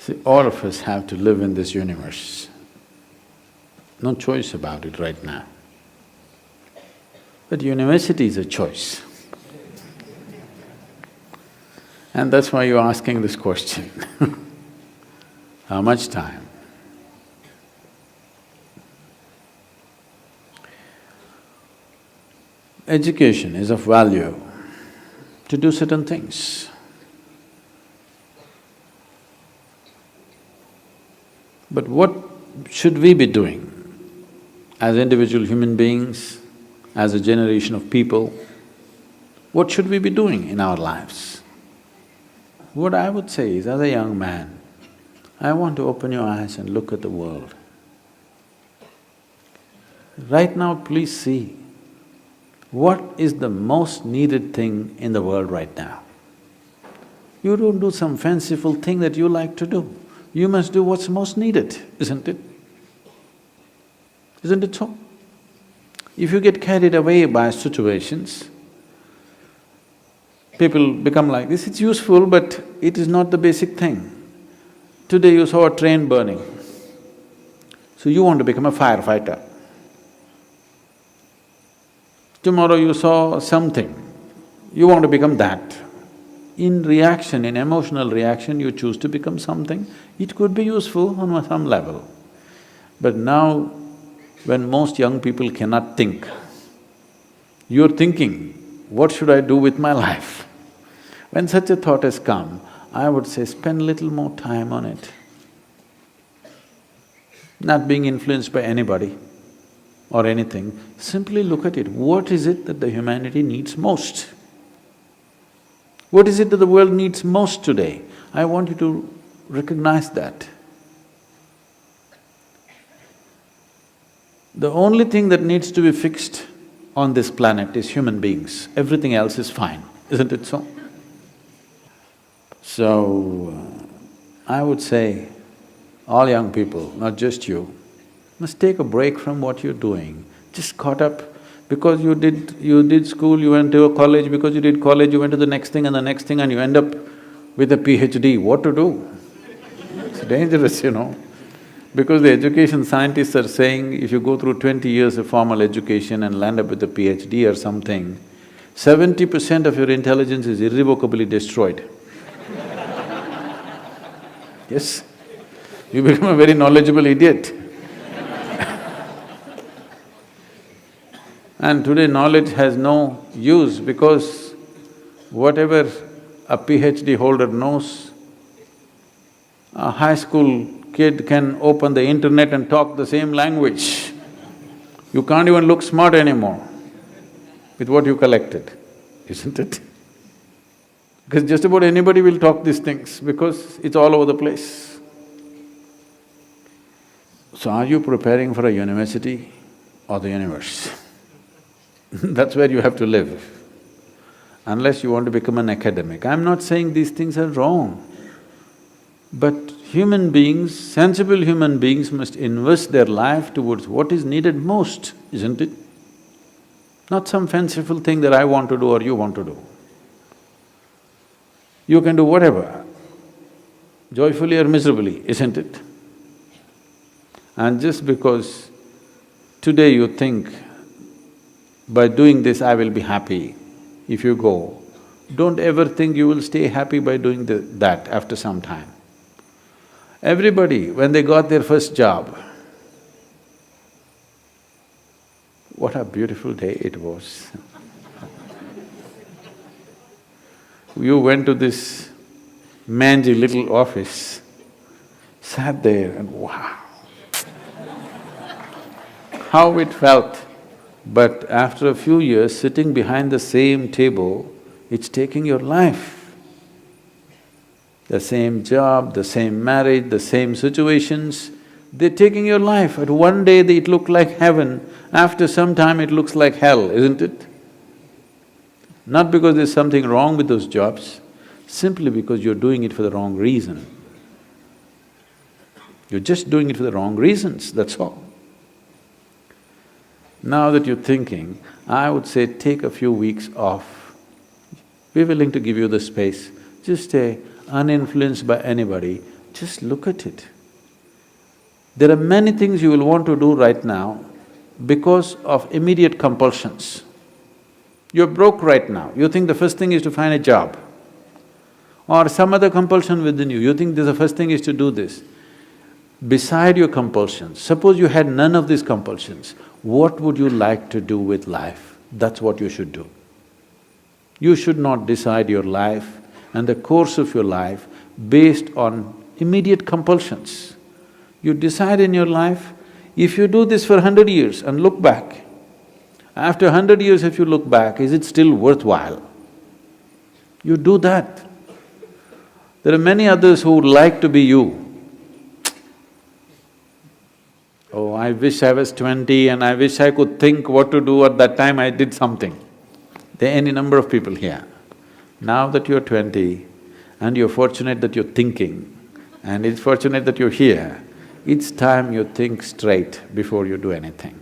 See, all of us have to live in this universe. No choice about it right now. But university is a choice. And that's why you're asking this question. How much time? Education is of value to do certain things. But what should we be doing as individual human beings, as a generation of people? What should we be doing in our lives? What I would say is, as a young man, I want to open your eyes and look at the world. Right now, please see, what is the most needed thing in the world right now? You don't do some fanciful thing that you like to do. You must do what's most needed, isn't it? Isn't it so? If you get carried away by situations, people become like this, it's useful but it is not the basic thing. Today you saw a train burning, so you want to become a firefighter. Tomorrow you saw something, you want to become that. In reaction, in emotional reaction, you choose to become something. It could be useful on some level. But now, when most young people cannot think, you're thinking, what should I do with my life? When such a thought has come, I would say spend little more time on it. Not being influenced by anybody or anything, simply look at it. What is it that the humanity needs most? What is it that the world needs most today? I want you to recognize that. The only thing that needs to be fixed on this planet is human beings. Everything else is fine, isn't it so? So, I would say, all young people, not just you, must take a break from what you're doing. Just caught up because you did school, you went to a college, because you did college, you went to the next thing and the next thing and you end up with a PhD. What to do? It's dangerous, you know. Because the education scientists are saying if you go through 20 years of formal education and land up with a PhD or something, 70% of your intelligence is irrevocably destroyed. Yes, you become a very knowledgeable idiot. And today knowledge has no use because whatever a PhD holder knows, a high school kid can open the internet and talk the same language. You can't even look smart anymore with what you collected, isn't it? Because just about anybody will talk these things because it's all over the place. So are you preparing for a university or the universe? That's where you have to live, unless you want to become an academic. I'm not saying these things are wrong, but human beings, sensible human beings must invest their life towards what is needed most, isn't it? Not some fanciful thing that I want to do or you want to do. You can do whatever, joyfully or miserably, isn't it? And just because today you think, by doing this I will be happy, if you go, don't ever think you will stay happy by doing that after some time. Everybody, when they got their first job, what a beautiful day it was. You went to this mangy little office, sat there and wow, how it felt. But after a few years, sitting behind the same table, it's taking your life. The same job, the same marriage, the same situations, they're taking your life. At one day it looked like heaven, after some time it looks like hell, isn't it? Not because there's something wrong with those jobs, simply because you're doing it for the wrong reason. You're just doing it for the wrong reasons, that's all. Now that you're thinking, I would say take a few weeks off. We're willing to give you the space. Just stay uninfluenced by anybody, just look at it. There are many things you will want to do right now because of immediate compulsions. You're broke right now, you think the first thing is to find a job, or some other compulsion within you, you think the first thing is to do this. Beside your compulsions, suppose you had none of these compulsions, what would you like to do with life? That's what you should do. You should not decide your life and the course of your life based on immediate compulsions. You decide in your life, if you do this for 100 years and look back, after 100 years if you look back, is it still worthwhile? You do that. There are many others who would like to be you. Oh, I wish I was 20 and I wish I could think what to do at that time I did something. There are any number of people here. Now that you're 20 and you're fortunate that you're thinking and it's fortunate that you're here, it's time you think straight before you do anything.